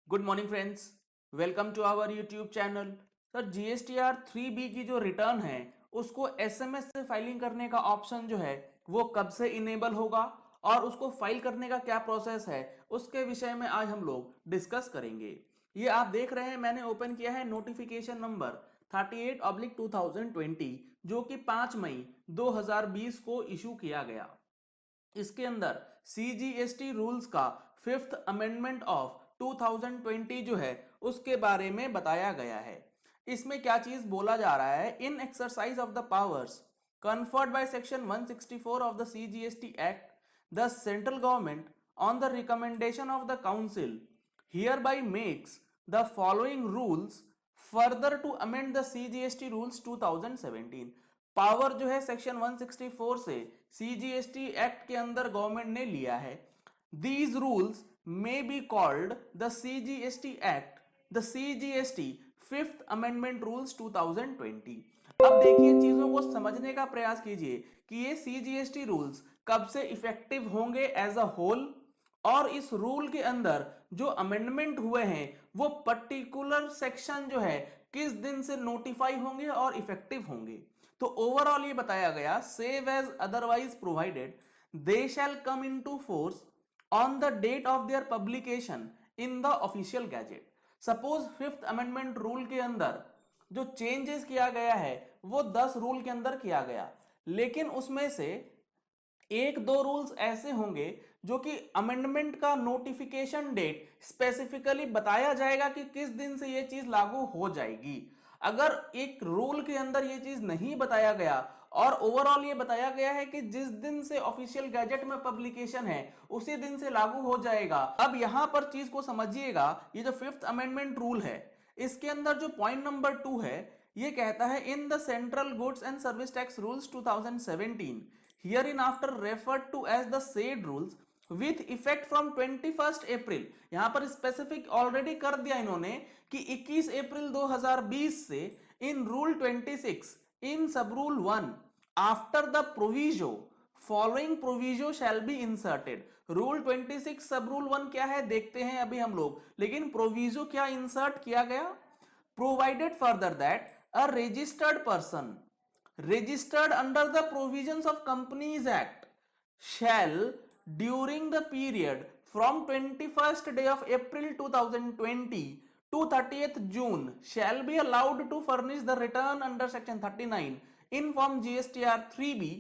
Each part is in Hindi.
Good morning friends, welcome to our YouTube channel. Sir GSTR 3B की जो रिटर्न है उसको एसएमएस से फाइलिंग करने का ऑप्शन जो है वो कब से इनेबल होगा और उसको फाइल करने का क्या प्रोसेस है उसके विषय में आज हम लोग डिस्कस करेंगे। ये आप देख रहे हैं, मैंने ओपन किया है नोटिफिकेशन नंबर 38/2020 जो कि 5 मई 2020 को इशू किया गया। इसके अंदर सीजीएसटी रूल्स का फिफ्थ अमेंडमेंट ऑफ 2020 जो है उसके बारे में बताया गया है। इसमें क्या चीज बोला जा रहा है, in exercise of the powers conferred by section 164 of the CGST Act, the central government on the recommendation of the council hereby makes the following rules further to amend the CGST rules 2017। Power जो है सेक्शन 164 से सीजीएसटी एक्ट के अंदर गवर्नमेंट ने लिया है। These rules may be called the CGST act, the CGST fifth amendment rules 2020। अब देखिए, चीजों को समझने का प्रयास कीजिए कि ये सीजीएसटी रूल्स कब से इफेक्टिव होंगे एज अ होल, और इस रूल के अंदर जो अमेंडमेंट हुए हैं वो पर्टिकुलर सेक्शन जो है किस दिन से नोटिफाई होंगे और इफेक्टिव होंगे। तो ओवरऑल ये बताया गया, save as otherwise provided they shall come into force on the date of their publication in the official gazette. Suppose fifth amendment rule के अंदर जो चेंजेस किया गया है वो 10 रूल के अंदर किया गया, लेकिन उसमें से एक दो रूल्स ऐसे होंगे जो कि अमेंडमेंट का नोटिफिकेशन डेट स्पेसिफिकली बताया जाएगा कि किस दिन से ये चीज लागू हो जाएगी। अगर एक रूल के अंदर ये चीज नहीं बताया गया और ओवरऑल ये बताया गया है कि जिस दिन से ऑफिशियल गैजेट में पब्लिकेशन है उसी दिन से लागू हो जाएगा। अब यहां पर चीज को समझिएगा, ये जो फिफ्थ अमेंडमेंट रूल है इसके अंदर जो पॉइंट नंबर 2 है ये कहता है, in the central goods and service tax rules 2017 hereinafter referred to as the said rules with effect from 21st April। यहां पर स्पेसिफिक ऑलरेडी कर दिया इन्होंने कि 21 अप्रैल 2020 से इन रूल 26 इन सब rule 1 after the proviso following proviso shell be inserted. Rule 26 सब रूल 1 क्या है देखते हैं अभी हम लोग, लेकिन प्रोविजो क्या इंसर्ट किया गया, provided further that a registered person registered under the provisions of Companies Act shall during the period from 21st day of April 2020 to 30th June shall be allowed to furnish the return under section 39 in form GSTR 3B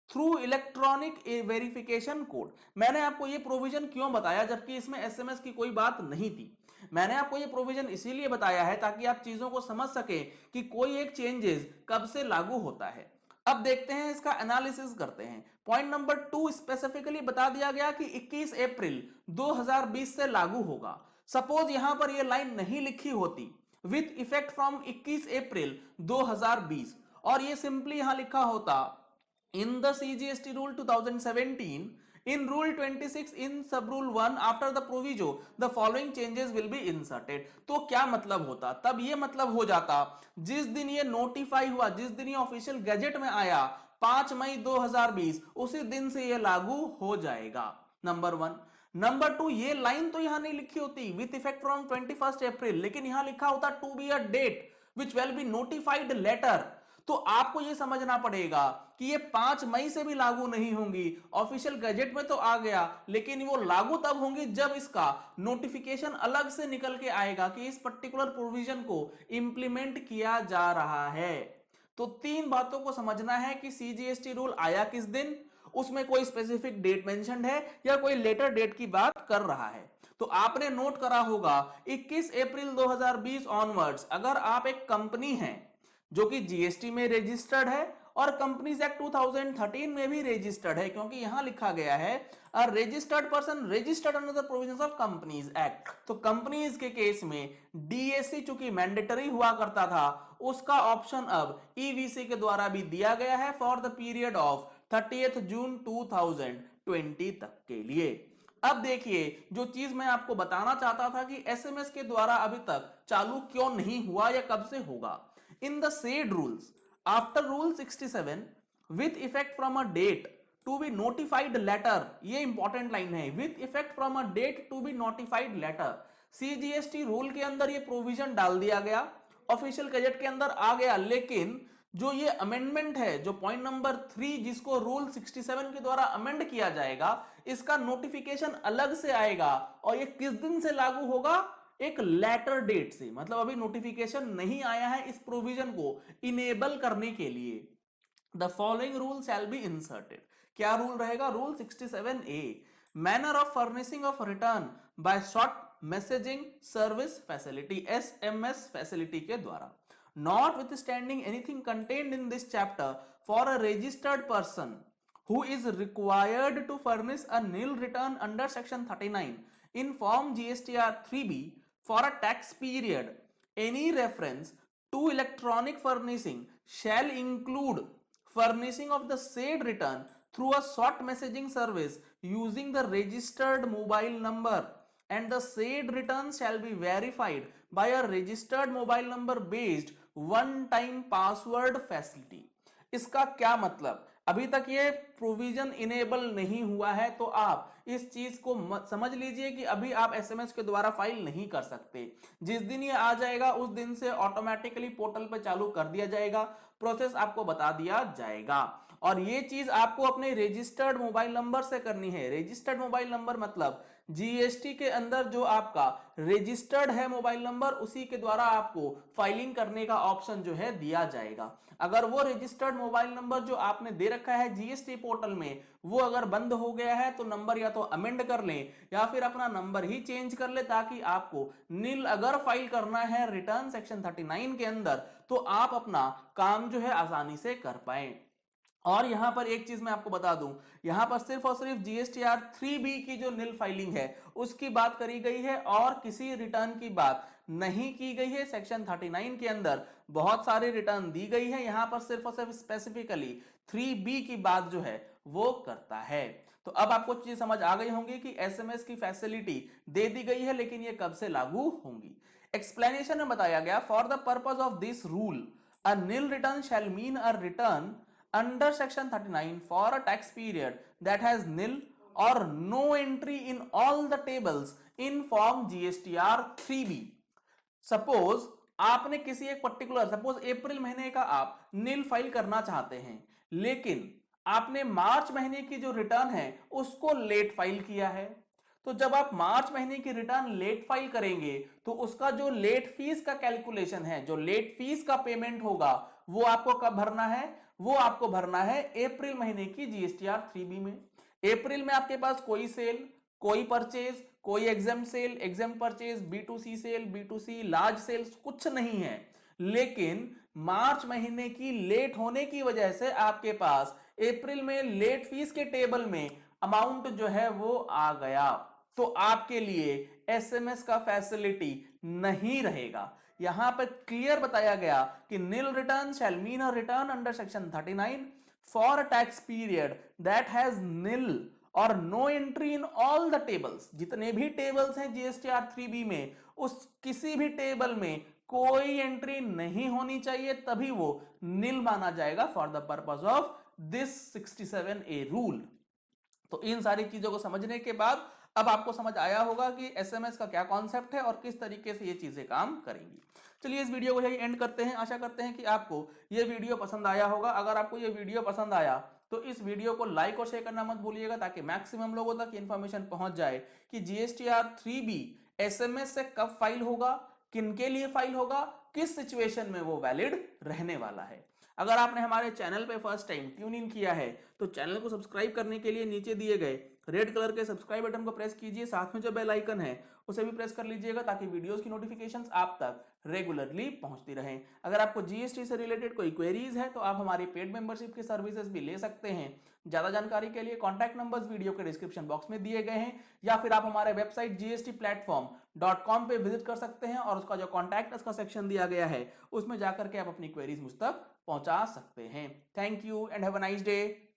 through electronic verification code. मैंने आपको ये प्रोविजन क्यों बताया जबकि इसमें एसएमएस की कोई बात नहीं थी? मैंने आपको ये प्रोविजन इसीलिए बताया है ताकि आप चीजों को समझ सके कि कोई एक चेंजेस कब से लागू होता है। अब देखते हैं, इसका एनालिसिस करते हैं। पॉइंट नंबर 2 स्पेसिफिकली बता दिया गया कि 21 अप्रैल 2020 से लागू होगा। सपोज यहां पर ये लाइन नहीं लिखी होती विथ इफेक्ट फ्रॉम 21 अप्रैल 2020 और ये सिंपली यहां लिखा होता in the CGST rule 2017 in rule 26 in sub rule 1 after the proviso the following changes will be inserted। तो क्या मतलब होता, तब ये मतलब हो जाता जिस दिन ये नोटिफाई हुआ, जिस दिन ये ऑफिशियल गैजेट में आया 5 मई 2020 उसी दिन से ये लागू हो जाएगा। नंबर 1। नंबर 2, ये लाइन तो यहां नहीं लिखी होती विथ इफेक्ट फ्रॉम 21 अप्रैल, लेकिन यहां लिखा होता to be a date which will be notified later. तो आपको यह समझना पड़ेगा कि ये 5 मई से भी लागू नहीं होंगी, ऑफिशियल गैजेट में तो आ गया लेकिन वो लागू तब होंगी जब इसका नोटिफिकेशन अलग से निकल के आएगा कि इस पर्टिकुलर प्रोविजन को इंप्लीमेंट किया जा रहा है। तो 3 बातों को समझना है कि सीजीएसटी रूल आया किस दिन, उसमें कोई स्पेसिफिक डेट मेंशन्ड है या कोई लेटर डेट की बात कर रहा है। तो आपने नोट करा होगा 21 अप्रैल 2020 ऑनवर्ड्स अगर आप एक कंपनी हैं जो कि जीएसटी में रजिस्टर्ड है और कंपनीज एक्ट 2013 में भी रजिस्टर्ड है, क्योंकि यहां लिखा गया है a registered person registered under the provisions of companies act. तो कंपनीज के केस में डीएससी चूंकि मैंडेटरी हुआ करता था उसका ऑप्शन अब ईवीसी के द्वारा भी दिया गया है for the period of 30th जून 2020 तक के लिए। अब देखिए, जो चीज मैं आपको बताना चाहता था कि एसएमएस के द्वारा अभी तक चालू क्यों नहीं हुआ या कब से होगा। In the said rules, after Rule 67, with effect from a date to be notified letter, ये इंपॉर्टेंट लाइन है, with effect from a date to be notified letter, CGST rule के अंदर ये प्रोविजन डाल दिया गया, ऑफिशियल गजेट के अंदर आ गया, लेकिन जो ये अमेंडमेंट है, जो पॉइंट नंबर 3 जिसको रूल 67 के द्वारा अमेंड किया जाएगा, इसका नोटिफिकेशन अलग से आएगा और ये किस दिन से लागू होगा, एक लेटर डेट से। मतलब अभी नोटिफिकेशन नहीं आया है इस प्रोविजन को इनेबल करने के लिए। The following rule shall be inserted. क्या रूल रहेगा? Rule 67A, manner of furnishing of return by short messaging service facility, SMS facility के द्वारा। Notwithstanding anything contained in this chapter, for a registered person who is required to furnish a nil return under section 39 in form GSTR 3B for a tax period, any reference to electronic furnishing shall include furnishing of the said return through a short messaging service using the registered mobile number, and the said return shall be verified by a registered mobile number based one time password facility. इसका क्या मतलब? अभी तक ये प्रोविजन इनेबल नहीं हुआ है, तो आप इस चीज को समझ लीजिए कि अभी आप एसएमएस के द्वारा फाइल नहीं कर सकते। जिस दिन ये आ जाएगा उस दिन से ऑटोमेटिकली पोर्टल पे चालू कर दिया जाएगा, प्रोसेस आपको बता दिया जाएगा। और ये चीज आपको अपने रजिस्टर्ड मोबाइल नंबर से करनी है। रजिस्टर्ड मोबाइल नंबर मतलब जीएसटी के अंदर जो आपका रजिस्टर्ड है मोबाइल नंबर, उसी के द्वारा आपको फाइलिंग करने का ऑप्शन जो है दिया जाएगा। अगर वो रजिस्टर्ड मोबाइल नंबर जो आपने दे रखा है जीएसटी पोर्टल में, वो अगर बंद हो गया है तो नंबर या तो अमेंड कर लें या फिर अपना नंबर ही चेंज कर ले, ताकि आपको नील अगर फाइल करना है रिटर्न सेक्शन 39 के अंदर तो आप अपना काम जो है आसानी से कर पाए। और यहां पर एक चीज मैं आपको बता दूं, यहां पर सिर्फ और सिर्फ जीएसटीआर 3B की जो नील फाइलिंग है उसकी बात करी गई है और किसी रिटर्न की बात नहीं की गई है। सेक्शन 39 के अंदर बहुत सारे रिटर्न दी गई है, यहां पर सिर्फ और सिर्फ स्पेसिफिकली 3B की बात जो है वो करता है। तो अब आपको चीज समझ आ गई होंगी कि एसएमएस की फैसिलिटी दे दी गई है, लेकिन ये कब से लागू होंगी। एक्सप्लेनेशन में बताया गया, for the purpose of this rule a nil return shall mean a return under section 39 for a tax period that has nil or no entry in all the tables in form GSTR 3B। Suppose आपने किसी एक पर्टिकुलर, सपोज अप्रैल महीने का आप नील फाइल करना चाहते हैं, लेकिन आपने मार्च महीने की जो रिटर्न है उसको लेट फाइल किया है, तो जब आप मार्च महीने की रिटर्न लेट फाइल करेंगे तो उसका जो लेट फीस का कैलकुलेशन है, जो लेट फीस का पेमेंट होगा, वो आपको कब भरना है? वो आपको भरना है अप्रैल महीने की जीएसटीआर 3B में। अप्रैल में आपके पास कोई सेल, कोई परचेज, कोई exam sale, exam purchase, B2C sale, B2C large sales कुछ नहीं है, लेकिन मार्च महीने की लेट होने की वजह से आपके पास अप्रैल में लेट फीस के टेबल में अमाउंट जो है वो आ गया, तो आपके लिए एसएमएस का फैसिलिटी नहीं रहेगा। यहां पर क्लियर बताया गया कि nil return shall mean a return under section 39 for a tax period that has nil और no entry in all the tables. जितने भी टेबल्स हैं जीएसटीआर 3B में, उस किसी भी टेबल में कोई एंट्री नहीं होनी चाहिए, तभी वो नील माना जाएगा for the purpose of this 67A rule. तो इन सारी चीजों को समझने के बाद अब आपको समझ आया होगा कि एसएमएस का क्या कॉन्सेप्ट है और किस तरीके से ये चीजें काम करेंगी। चलिए इस वीडियो को यही एंड करते हैं। आशा करते हैं कि आपको ये वीडियो पसंद आया होगा। अगर आपको ये वीडियो पसंद आया तो इस वीडियो को लाइक और शेयर करना मत भूलिएगा, ताकि मैक्सिमम लोगों तक इंफॉर्मेशन पहुंच जाए कि जीएसटीआर 3B एसएमएस से कब फाइल होगा, किनके लिए फाइल होगा, किस सिचुएशन में वो वैलिड रहने वाला है। अगर आपने हमारे चैनल पे फर्स्ट टाइम ट्यून इन किया है तो चैनल को सब्सक्राइब करने के लिए नीचे दिए गए रेड कलर के सब्सक्राइब बटन को प्रेस कीजिए, साथ में जो बेल आइकन है उसे भी प्रेस कर लीजिएगा, ताकि वीडियोस की नोटिफिकेशंस आप तक रेगुलरली पहुंचती रहें। अगर आपको जीएसटी से रिलेटेड कोई क्वेरीज है तो आप हमारी पेड मेंबरशिप की सर्विसेज भी ले सकते हैं। ज्यादा जानकारी के लिए कॉन्टैक्ट नंबर्स वीडियो के डिस्क्रिप्शन बॉक्स में दिए गए हैं, या फिर आप हमारे वेबसाइट gstplatform.com पे विजिट कर सकते हैं और उसका जो कॉन्टैक्ट अस का सेक्शन दिया गया है उसमें जाकर के आप अपनी क्वेरीज मुझ तक पहुंचा सकते हैं। Thank you and have a nice day.